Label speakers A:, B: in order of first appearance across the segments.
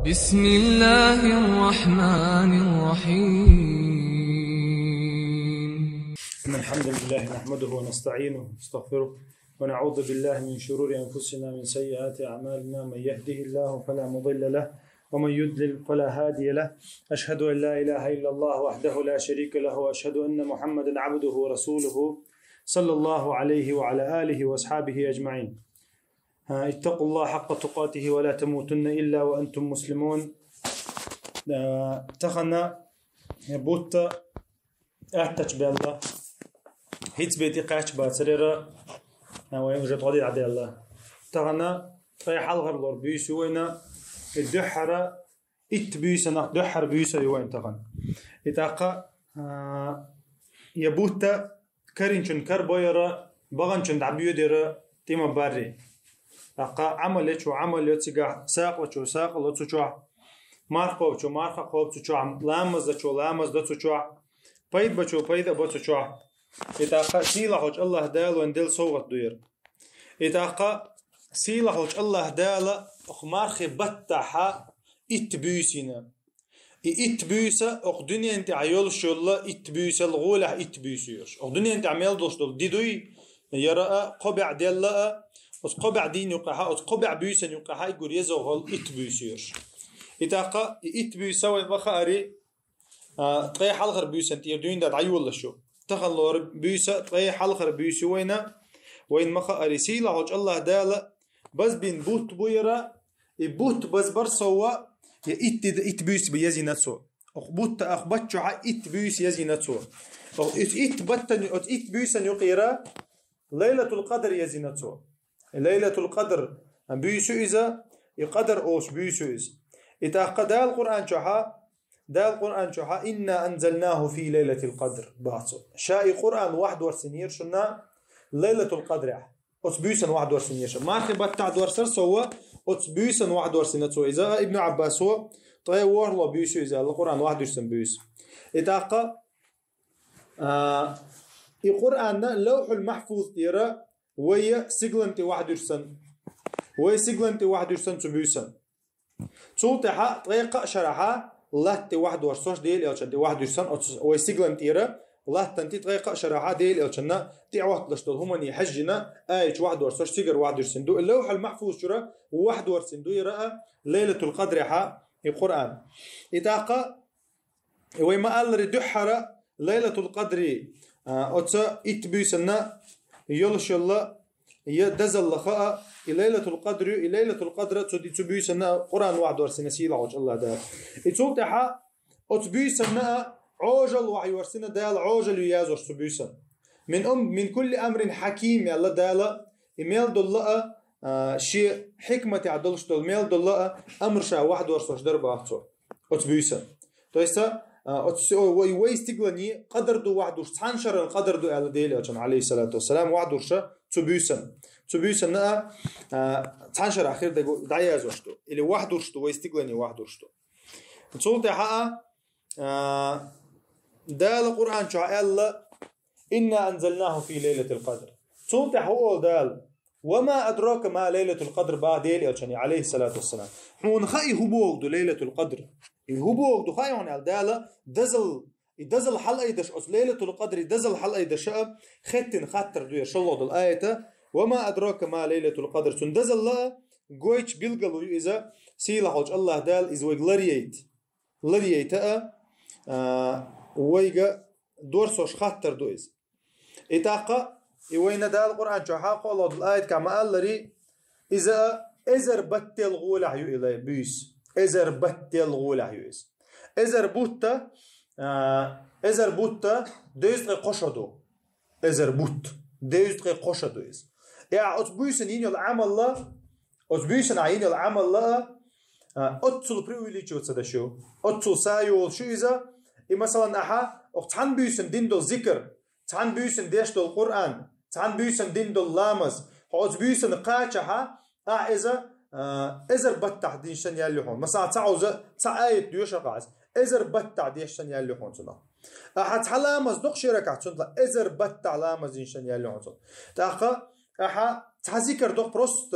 A: بسم الله الرحمن الرحيم.
B: إن الحمد لله نحمده ونستعينه ونستغفره ونعوذ بالله من شرور أنفسنا من سيئات أعمالنا. من يهده الله فلا مضل له ومن يضلل فلا هادي له. أشهد أن لا إله إلا الله وحده لا شريك له وأشهد أن محمدا عبده ورسوله صلى الله عليه وعلى آله وأصحابه أجمعين. اتقوا الله حق تقاته ولا تموتن إلا وأنتم مسلمون. تخنا بوت أحتج بالله هيت بيتي قاش باتريرا ويوجد غادي عدي الله تغنى طيح الغرلور بيسو وين الدحرة اتبيسنا دحر بيسو وين تغنى اتاقا يبوتا كارينشن كربويرا بغنشن دعبيو ديرا تيما باري اقا عملت شو عملت سيغا ساق وشو ساق لتشو مارخو شو مارخو تشو لامز شو لامز دتشو بايد بچو بايد بتشو اتاقا سيلحوج الله دال وندل صوت دوير اتاقا سيلحوج الله دال اخمارخ بتحا اتبيسنا اتبيسا اخ دنيا انت عيول شولا اتبيسا الغوله اتبيسيوش اخ دنيا انت عمل دوشدل ديدوي يرا قبع ديلا اس قبع دين يقها اس قبع بيسن يقها يقول يزغل اتبيسيوش اتاقا اتبيسا وبخاري طيح الغر بيسن تيردوين داد عيول شو تخلور بيسا طيح الغر بيسو وين مخا اريسي لهوج الله دالا بس بين بوت بويرا يبوت بس برسوا يا ات بيس بيزي نتسو اخ بوت اخ بچو ات بيس يزي نتسو او ات بتن ات بيسن يقيرا ليلة القدر يزي نتسو ليلة القدر بيسو اذا يقدر اوش بيسو اذا اتاقدا القرآن شوحا دا القرآن شوحا إنا أنزلناه في ليلة القدر باتو شاي قرآن 21 شنا ليلة القدر أتبيسن 21 شنا ما خبت تعدور سر سوا أتبيسن 21 سوا إذا ابن عباس هو طيب والله بيسو إذا القرآن 21 بيس إتاقا القرآن لوح المحفوظ تيرا ويا سيجلنتي 21 ويا سيجلنتي 21 تبيسن صوتها طريقة شرحها لاتي 21 ديل يلشن 21 او سيجلن تيرا لاتنتي طريقه شرحها ديل يلشن تي واحد لشتل همني حجنا ايش 21 سيجر 21 دو اللوح المحفوظ شرا 21 دو يرى ليله القدر ها القران اتاقا وما قال ردحر ليله القدر اوتا اتبيسنا يلشل يدزل لخاء ليلة القدر تبيسنا قرآن 21 سيلا عوج الله دال اتوتها اتبيسنا عوجل وحي ورسنا دال عوجل يازوش تبيسن من كل امر حكيم يلا دال ايميل دولة شيء حكمة عدلش دول ميل دولة امر شا 21 دربا اتبيسن تويسا ويستقلني قدر دو 21 شهر قدر دو على ديل عليه الصلاة والسلام 21 تبيسن تانشر اخير دايا زوشتو اللي واحد ورشتو ويستقلني واحد ورشتو تصولت حقا دال القرآن شو الله إنا أنزلناه في ليلة القدر تصولت حقا دال وما أدراك ما ليلة القدر بعد يلي عليه الصلاة والسلام حون خاي هبوغ دو ليلة القدر هبوغ دو خاي هون دال دزل حلقة يدش ليلة القدر دزل حلقة يدش ختن خاطر دو يشلو دو الآية وما أدراك ما ليلة القدر تندزل لا جويتش بيلقلو إذا سيلحوج الله دال إذا ويغلريت ويغا دورسوش خاطر دو إذا إتاقا وين دال القرآن شو حاقو الله دو الآية كما قال لري إذا إزر بتل غولح يو إلي بيس إزر بتل غولح يو إزر بوتا دوزغي قشدو إزر بوت دوزغي قشدو إذا يا أتبيسن يني العمل لا أتبيسن عيني العمل لا أتصل بريوليجو تدشو أتصل سايو شو إذا مثلا أحا أختان بيسن دين دول ذكر تان بيسن ديش دول القرآن تان بيسن دين دول لامز أتبيسن قاچها إذا إزر بتح دين شن ياليحون مثلا تعوز تعايت ديوش قاعد إزر بتح ديش شن ياليحون تلا أحد حلامز نقش ركعت تلا إزر بتح لامز دين شن ياليحون تلا تاخا أحا ذكر دوق بروست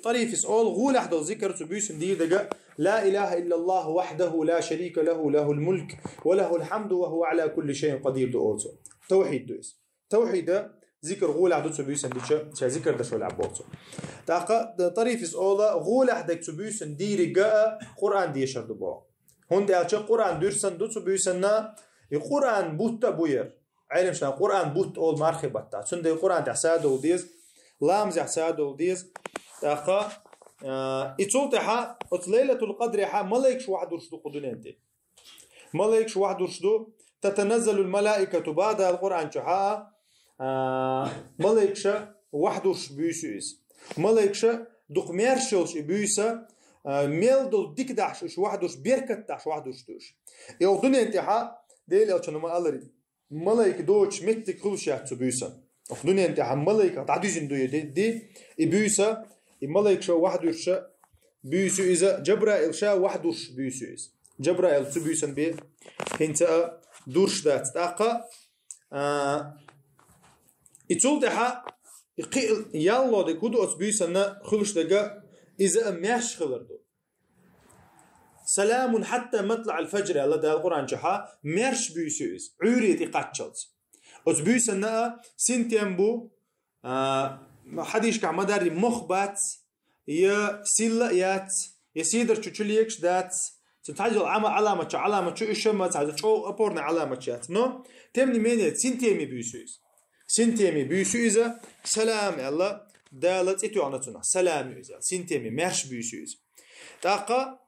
B: طريفس أول غول أحد ذكر تبيسن دي دقة لا إله إلا الله وحده لا شريك له له الملك وله الحمد وهو على كل شيء قدير دو أوتو توحيد دويس توحيد ذكر غول أحد تبيسن دي شا ذكر ده شو العبوتو تاقة طريفس أول غول أحد تبيسن دي دقة قرآن دي شرد بوا هون ده قرآن درسن دو تبيسن القرآن بوت بوير علم شنا القرآن بوت أول مرخبة سند القرآن تحساد وديز لام زحساد وديز تاقة إتصلتها ليلة القدر ها ملاك واحد رشدو قدنينتي ملاك واحد رشدو تتنزل الملائكة بعد القرآن شها ملاك واحد رش بيسويس ملاك دوق ميرشلش بيسا ميلدو ديك داش واحد رش بيركت داش واحد رش دوش يو دنينتي ها ديل يلشنو ما ألري ملاك دوش متى كل شيء تبيسا أخدوني أنت عم ملاك تعديزين دوي دي بيسا الملاك شو واحد رش بيسو إذا جبرائيل شا واحد رش بيسو إذا جبرائيل تبيسن بيه هنتا دورش دات تاقا إتصلتها يالله دي كودو أتبيسن خلش دقا إذا أمياش خلردو سلام حتى مطلع الفجر الله ده القرآن جحا ميرش بيسويس عوري تقاتشلز أتبيسن سنتيمبو حديش كعمداري مخبات يا سيلات يسيدر تشليكش دات تتعجل علامة شو إشما تعجل شو أبورنا علامة شات نو تمني مينيت سنتيمي بيسويس سنتيمي بيسويس سلام الله دالت إتو عنتنا سلام يزال سنتيمي ميرش بيسويس تاقا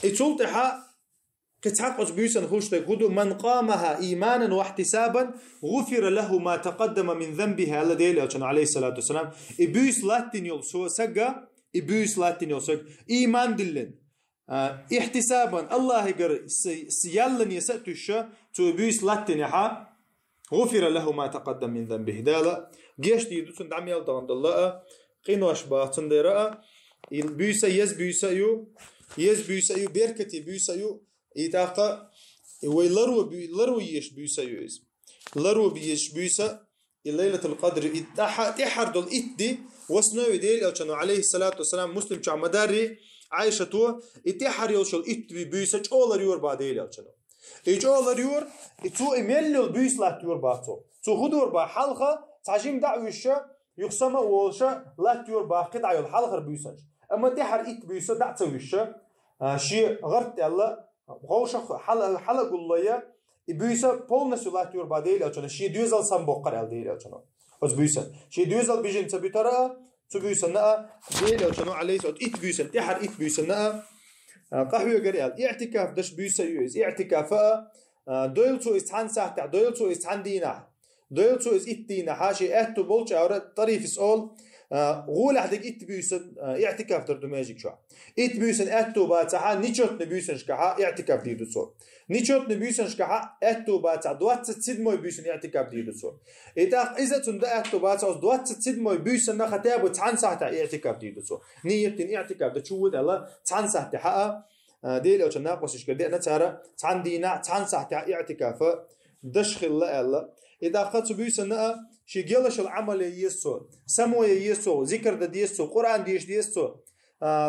B: إتصلتها كتحقق بيوسن خوشتا يقولوا من قامها إيمانا واحتسابا غفر له ما تقدم من ذنبها الذي عليه الصلاة والسلام إبيوس لاتين يلسو سقا إبيوس لاتين يلسو إيمان دلن احتسابا الله يقر سيالن يسأتوشا تو إبيوس لاتين يحا غفر له ما تقدم من ذنبه دالا جيش دي دوسن دعم يلدان دلاء قينواش باتن ديراء بيوسا يز بيوسا بيركتي بيوسا إتاقة لرو يش بيوسا يوز لرو بيش بيوسا ليلة القدر تحرد الإتدي وسنوي ديل أو عليه الصلاة والسلام مسلم شع مداري عايشة تو إتحر يوشل إتبي بيوسا جولر يور بعديل أو شنو إجولر يور إتو إميل بيوس لا تور باتو تو خدور با حلقة تعجيم دعويشة يقسم وولشة لا تور با قطع يول حلقة بيوسا أما تحر إت بيوسا دعتويشة شيء غرت الله غوش حلق الله بيوسا polностью латюр бадейл ачана ши дюзал сам боккар ал дейл ачана оз бيوسا ши дюзал бижин цабитара цу бيوسا на дейл ачана عليه ات بيوسا تحر ات بيوسا на قهوه غريال اعتكاف دش بيوسا يوز اعتكاف دويل تو استحان ساعه دويل تو استحان دينا دويل تو از اتينا حاشي اتو بولش اور طريف سول غول عندك إت بيوسن اعتكاف تردو ماجيك شو إت بيوسن أتو باتها نيشوت نبيوسن شكها اعتكاف ديدو صو نيشوت نبيوسن شكها أتو باتها دوات تصيد موي بيوسن اعتكاف ديدو صو إذا تند أتو باتها دوات تصيد موي بيوسن نختاب وتعن ساعتها اعتكاف ديدو صو نيتين اعتكاف ده شو الله تعن ساعتها حقا ديل أو شناق وسيش كده نتارا تعن دينا تعن ساعتها اعتكاف دشخ الله إذا أخذت بيوسن شي جلش العمل يسوع سمو يسوع ذكر ده يسوع قرآن ديش يسوع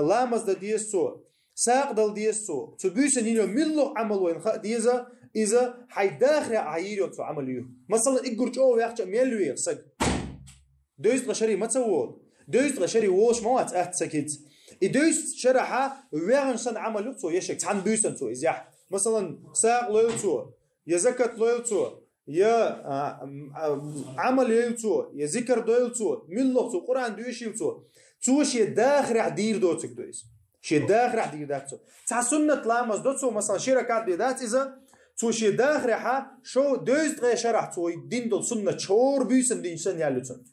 B: لامز ده يسوع ساق ده يسوع تبيسن ينو ملو عمل وين خ ديزا إذا حيداخل عيريون في عمليه مثلا إجرج أو يحكي ميلو يخسق دويست غشري ما تسوون دويست غشري ووش ما أتسكت دويست شرحة وين سن عمل يسوع يشك عن بيسن سو إزاح مثلا ساق ليلتو يزكت ليلتو يا عمل يلتو يا ذكر دويلتو ملتو قرآن دويشيلتو تو شي داخل عدير دوتك دويس شي داخل عدير داتو تاع سنة لامز دوتو مثلا شركات بيدات إذا تو شي داخل ها شو دويست غير شرح تو دين دول سنة شور بيسن دين سن يالوتن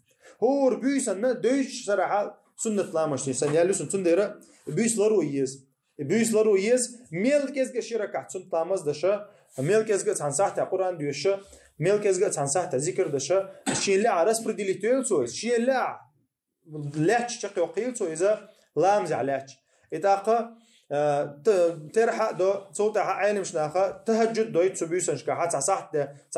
B: هور بيسن دويش شرح سنة لامز دين سن يالوتن تندير بيس لارو يز ميل كيزغ شركات سنة لامز دشا ميل كيزغ تنصحت قرآن دويش ميل كيزغ تنصحت ذكر دشا شي لا عرس بريديليتويل تو شي لا لاتش شقي وقيل إذا لامز علاتش إتاقة ترحق دو صوت عين مش ناخا تهجد دويت سبيوسن شكا حتى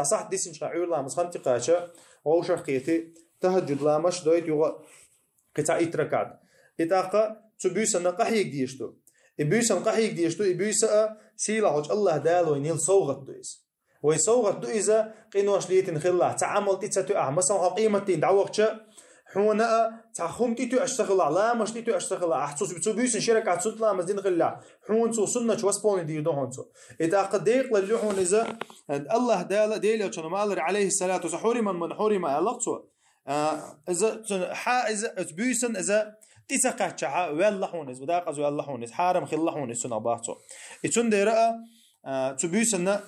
B: صحت ديسن شكا عيور لامز خمتي قاشا ووشا خيتي تهجد لامش دويت يوغا قطع إتركات إتاقا تبيسن قحيك ديشتو إبيسن قحيك ديشتو إبيسا سيلا هوج الله دالو ينيل صوغت دويس ويصوغت دويزا قينوش ليتن خلا تعامل تيتساتو مثلا قيمتين دعوقتش حونا تخوم تيتو اشتغل على مش تيتو اشتغل احسوس بتسوبيسن شركه تطلع مزين خلا حون تو سنه وسبون دي دهونتو اذا قديق للحون اذا الله ديل كان مال عليه الصلاه والسلام من حرم علاقته اذا اذا بيسن اذا تسقطش والله اذا داقز والله حرم خلحون سنه باطو اتون ديرا تبيسن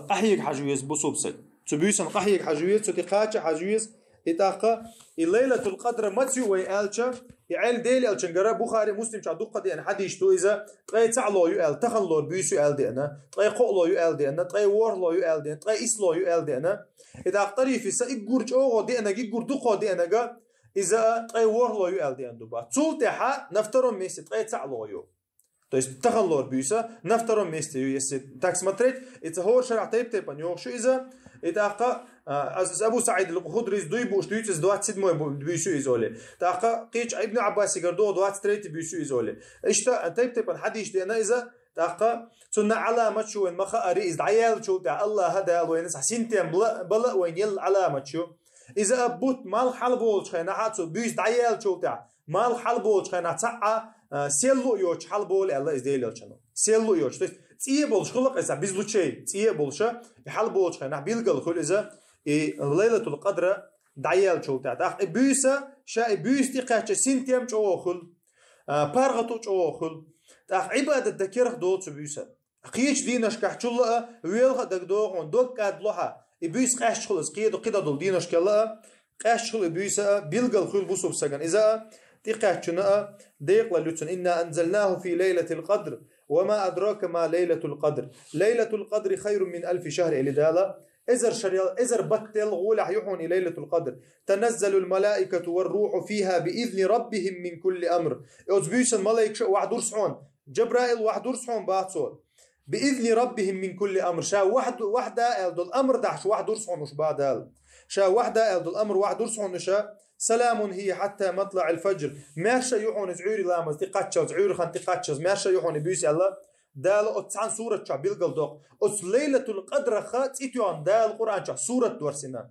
B: قحيق حجويز بصوبس تبيسن قحيق حجويز تقاچ حجويز إتاقا الليلة القدر متسو ويالشا يعيل ديل الشنجرة بخاري مسلم شادو قدي أن حديش تو إذا تغي تعلو يؤل تخلو بيسو يؤل دي أنا تغي قولو يؤل دي أنا تغي وورلو يؤل دي أنا تغي إسلو يؤل دي أنا إذا أقتريفي سا إقورج أوغو دي أنا إقور دوقو دي أنا إذا تغي وورلو يؤل دي أنا دوبا تول تحا نفترم ميسي تغي تعلو يو То есть тахаллор бюса на втором месте, если так смотреть, это хор шарах тейп аньохшу иза, это ака Абу Саид al-Khudri из дуйбу штуйте с 27-й бюсу изоли. Така Кич Ибн Аббаси гардо 23-й бюсу изоли. Ишта тейп ан хадиш دي انا إذا така سنة علامة شو إن مخا أريز عيال شو تاع الله هذا وين حسينتين بلا وين يل علامة شو إذا أبوت مال حلبول خينا حاتو بيس عيال شو تاع مال حلبول خينا تاع سيلو يوش حلبول الله إزديل يوشانو سيلو يوش то есть تيه بولش خلق إذا بيزلوشي تيه بولشة يحلبولش خينا بيلقل خل إذا ليلة القدر دعيال شو تاع بيسا شاي بيس تقاش سنتيم شو خل بارغتو شو خل تاع عبادة ذكرخ دوت بيسا قيش دينش كحشلا ويلها دكدوغ دوك كادلوها بيس قاش خلص قيدو قيدا دول دينش كلا قاش خل بيسا بيلقل خل بوسو بسجن إذا تقاشنا ديق للوتن إنا أنزلناه في ليلة القدر وما أدراك ما ليلة القدر ليلة القدر خير من 1000 شهر إلى دالا إزر بتل غولح يحون ليلة القدر تنزل الملائكة والروح فيها بإذن ربهم من كل أمر أزبيش الملائكة وحدور سحون جبرائيل وحدور سحون باتسول بإذن ربهم من كل أمر شا وحدة ألد الأمر دحش وحدور سحون مش بعد شا وحدة ألد الأمر وحدور سحون شا سلام هي حتى مطلع الفجر ماشا يحون زعوري لامز تقاتشز زعوري خان تقاتشز ماشا يحون بيس الله دال أتسعن سورة شا بيلقل دوق أتس ليلة القدر خات إتيان دال قرآن شا سورة دورسنا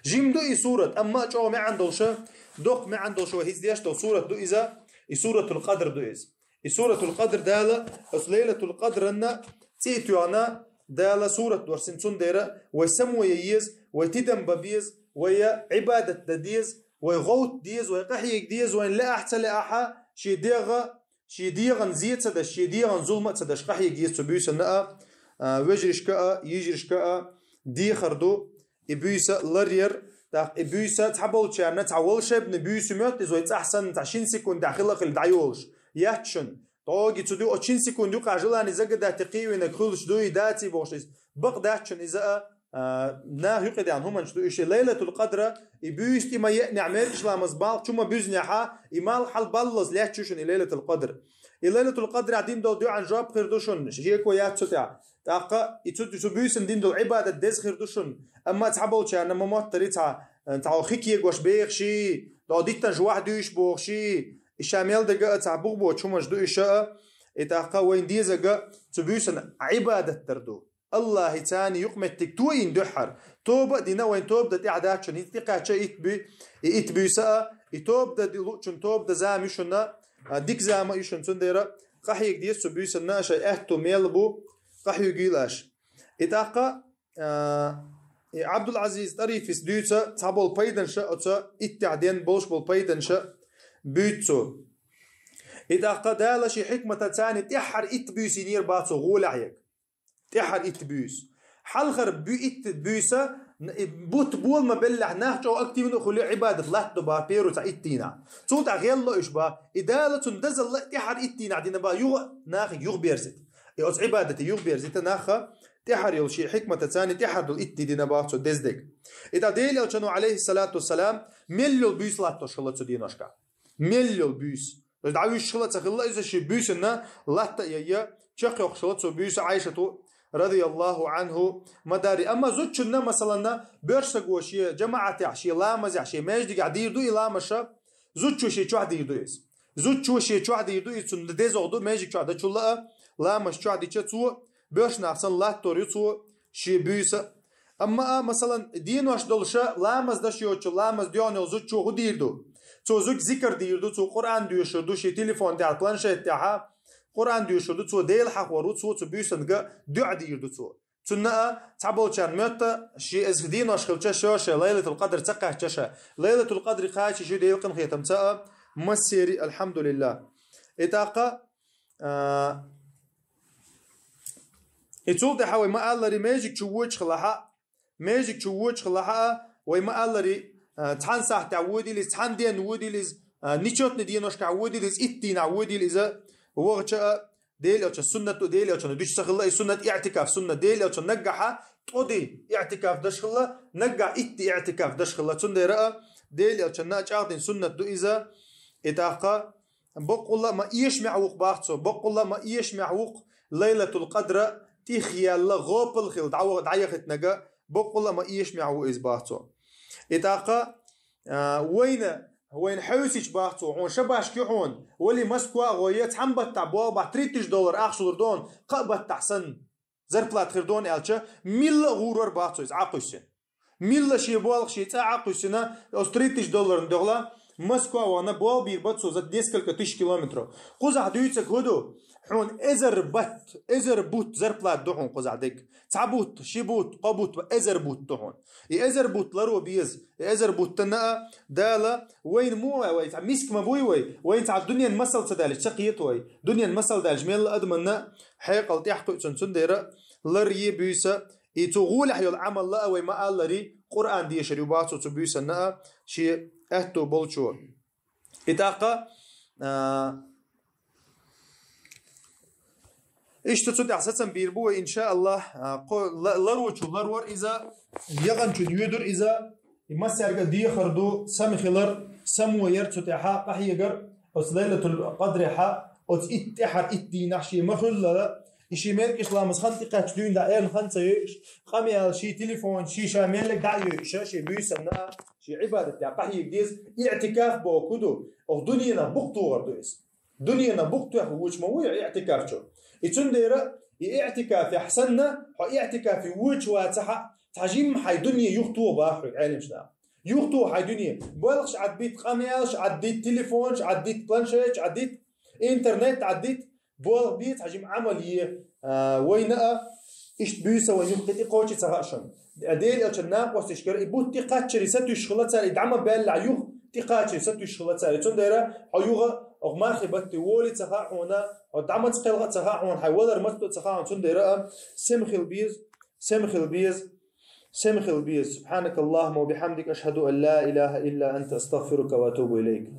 B: جيم دو سورة أما أجو ما عنده شا دوق ما عنده شو هيز ديش دو سورة دو إذا سورة القدر دو إز سورة القدر دال أتس ليلة القدر أن تيتيانا دال سورة دورسن سنديرة ويسمو ييز ويتدم ببيز ويا عبادة ديز ويغوت ديز ويقحيك ديز وين لا أحسن لأحا شي ديغن زيت سدش شي ديغن ظلمت سدش قحيك ديز تبيس النقا وجرش كأ يجرش كأ دي خردو إبيس لرير تاق إبيس تحبول شارنا تعول شاب نبيس ميت زويت أحسن 20 سكوند داخل خل دعيولش يحشن طاقي تدو 20 سكوند يقع جلاني زقدا تقيوي نكخلش دوي داتي بوشيس بق داتشن إذا نا يقدر عن هم نشتو إيش ليلة القدر يبيست ما ينعمل إسلام زبال شو ما بيزنيها يمال حل بالله ليه تشوشن ليلة القدر ليلة القدر عدين دو عن جاب خيردوشن شيء كويات شتاع تاقا يتبيسن دين دو عبادة دز خيردوشن أما تحبول شيء أنا ما مطريتها تعو خيكي جوش بيخ شيء دو ديتن جواح دويش بوخ شيء الشامل دقة تعبوه بو شو مش دو إشاء تاقا وين ديزقة تبيسن عبادة تردو الله تاني يقمتك توين دحر توب دينا وين توب ده اعداد شن يتقى شيء يتبي سا يتوب ده لوچن توب ده زامشنا ديك زام يشن سنديرا قحيك دي سبيسنا شيء اهتو ميلبو قحيو جيلاش اتاقا عبد العزيز طريفس ديوتا تابول بايدن شا اتعدين بولش بول بايدن شا بيتسو اتاقا دالا شي حكمه ثاني تحر اتبيسي نير باتسو غولعيك تحر إتبيس حلخر إتبيسة بوت بول ما بلح نحجو أكتيفين خلي عبادة لا تبا بيرو تا إتينا صوت غير الله إشبا إدالة دزل الله تحر إتينا عدنا با ناخ يغبيرزت يوز عبادة يغبيرزت ناخ تحر يلشي حكمة ثاني تحر دل إتي دينا با دزدك إذا ديل يلشنو عليه الصلاة والسلام مليو بيس لا تشغلت ديناشكا مليو بيس دعوي شغلت خلا إذا شي بيس إنه لا تيا شق يخشلت بيس عايشة رضي الله عنه مداري. أما زوجنا مثلا بيرسقوشي جماعة عشي لامز عشي ماجد قاعد يردو إلامشة زوجوشي شو عاد يردو إس زوجوشي شو عاد يردو إس نديز عدو ماجد شو عاد شو لامش شو عاد يشتو بيرش نحسن لا توريتو شي بيسا. أما مثلا دين واش دولشة لامز داش يوتشو لامز ديانو زوجو هو ديردو تو زوج ذكر ديردو تو قرآن ديوشردو شي تليفون تاع بلانشيت تاعها قرآن ديوشردو تو ديل حق ورو تو بيسنغا دع ديردو تو تنا تعبول كان متى شي از دين واش خلچا شوشه ليلة القدر تقع تشا ليلة القدر قاش شو ديل قن خيتم تا مسيري الحمد لله اتاقا يتول ده حوي ما الله ري ماجيك تشوج خلاها ماجيك تشوج خلاها وما الله ري تحن صح تعودي لي تحن دين ودي لي نيشوت ندين وش تعودي لي اتين عودي لي وقت ديل أو سنة ديل أو ندش سخلا سنة اعتكاف سنة ديل أو نجحها تودي اعتكاف دشخلا نجح اعتكاف دشخلا تندرا ديل أو ناجعين سنة دو إذا اتاقا بقول ما يشمع وق باختو بقول ما يشمع وق ليلة القدر تخيال غوب الخيل دعيخت نجا بقول ما يشمع وق إزباختو اتاقا وين حوسيش باختو هون شباش كيحون ولي مسكوا غويت حنبت تعبوا ب $30 اخشور دون قبت تحسن زربلات خردون الچا ميل غورور باختو عقوسن ميل شي بالغ شي تاع عقوسنا $30 ندغلا مسكوا وانا بول بيربط سوزت несколько тысяч километров قزع دويتك هدو حون ازر بوت زربلات دحون قزع ديك تعبوت شيبوت قبوت ازر بوت دحون ازر بوت لرو بيز ازر بوت تنا دالا وين مو وي مسك ما بوي وين تاع الدنيا المسل تدال شقيت وي دنيا المسل دال جميل ادمنا حيقل تحقق سنديره لري بيسا يتغول حيل العمل لا وي ما لري قران دي شريباتو تبيسنا شي اهتو بولشو اتاقا ايش تصدق اساسا بيربو ان شاء الله لرور اذا يغنچ يدر اذا يمسرق دي خردو سمخلر سمو يرتتحا قحيغر ليله القدر حا اتحر اتي نحشي مخل شي مالك اسلام خنطقه تدين دا ان خنصيش قمي شي تليفون شي شامل لك دايو شي بيسنا شي عباده تاع قحيغ ديز اعتكاف بوكودو او دنيانا بوقتو وردوس دنيانا بوقتو وش موي اعتكاف شو يتندير اعتكاف احسننا اعتكاف وجه واتحا تحجيم حي دنيا يخطو باخر عالم شنا يخطو حي دنيا بلغش عديت قمياش عديت تليفونش عديت بلانشيت عديت انترنت عديت بول بيت حجم عمليه وينأ ايش بيسا وينقطي قوتي تغاشن اديل الچناق واستشكر يبوت تقاتشري ستو شغلات يدعم بال عيوخ تقاتشري ستو شغلات تندير حيوغا اغمار خبت ولي تخاحونا ودعم تقلغه تخاحون حيولر متو تخاحون تندير سمخ البيز سبحانك اللهم وبحمدك اشهد ان لا اله الا انت استغفرك واتوب اليك.